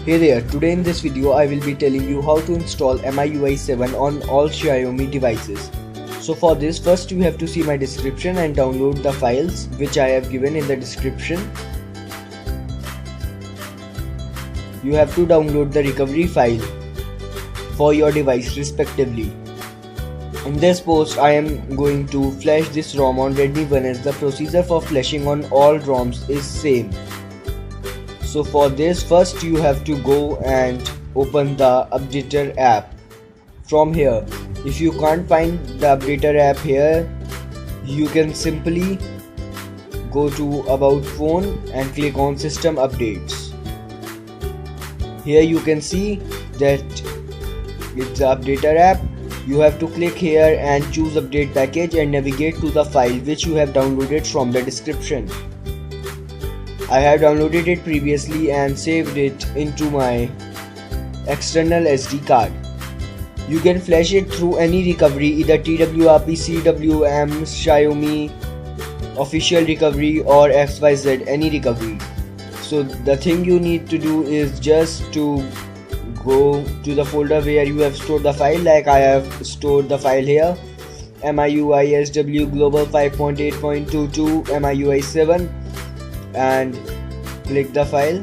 Hey there, today in this video I will be telling you how to install MIUI 7 on all Xiaomi devices. So for this, first you have to see my description and download the files which I have given in the description. You have to download the recovery file for your device respectively. In this post I am going to flash this ROM on Redmi 1S. The procedure for flashing on all ROMs is same. So for this, first you have to go and open the updater app. From here, if you can't find the updater app here, you can simply go to about phone and click on system updates. Here you can see that it's the updater app. You have to click here and choose update package and navigate to the file which you have downloaded from the description. I have downloaded it previously and saved it into my external SD card. You can flash it through any recovery, either TWRP, CWM, Xiaomi, official recovery or XYZ, any recovery. So the thing you need to do is just to go to the folder where you have stored the file, like I have stored the file here, MIUI SW Global 5.8.22 MIUI 7, and click the file.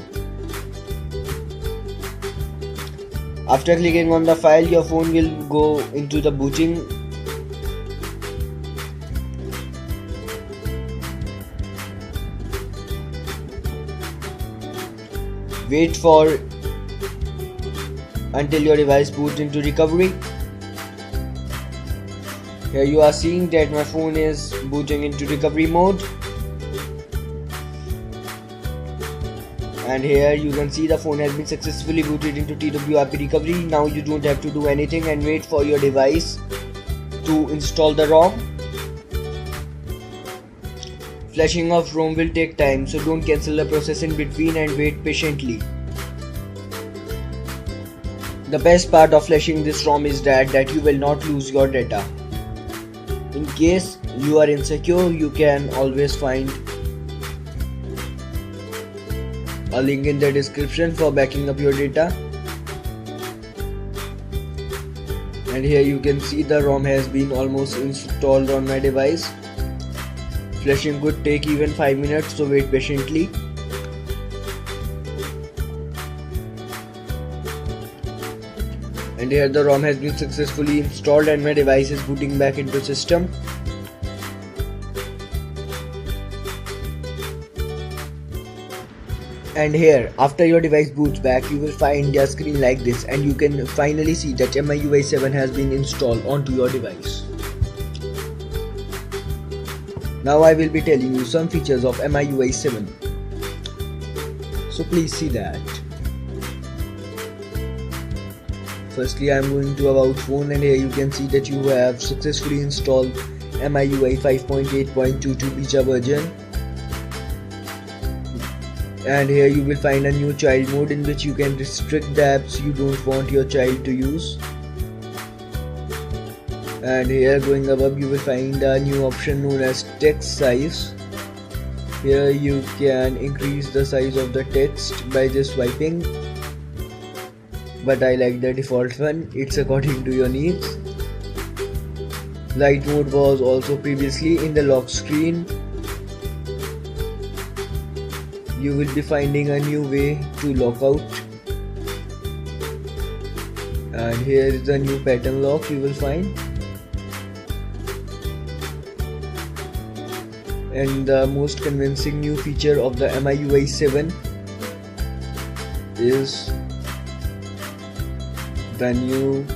After clicking on the file, your phone will go into the booting. Wait for until your device boots into recovery. Here you are seeing that my phone is booting into recovery mode. And here you can see the phone has been successfully booted into TWRP recovery. Now you don't have to do anything and wait for your device to install the ROM. Flashing of ROM will take time, so don't cancel the process in between and wait patiently. The best part of flashing this ROM is that you will not lose your data. In case you are insecure, you can always find a link in the description for backing up your data. And here you can see the ROM has been almost installed on my device. Flashing could take even 5 minutes, so wait patiently. And here the ROM has been successfully installed and my device is booting back into system. And here, after your device boots back, you will find a screen like this and you can finally see that MIUI 7 has been installed onto your device. Now I will be telling you some features of MIUI 7. So please see that. Firstly, I am going to about phone and here you can see that you have successfully installed MIUI 5.8.22 beta version. And here you will find a new child mode in which you can restrict the apps you don't want your child to use. And here going above you will find a new option known as text size. Here you can increase the size of the text by just swiping, but I like the default one, it's according to your needs. Light mode was also previously in the lock screen. You will be finding a new way to lock out. And here is the new pattern lock you will find. And the most convincing new feature of the MIUI 7 is the new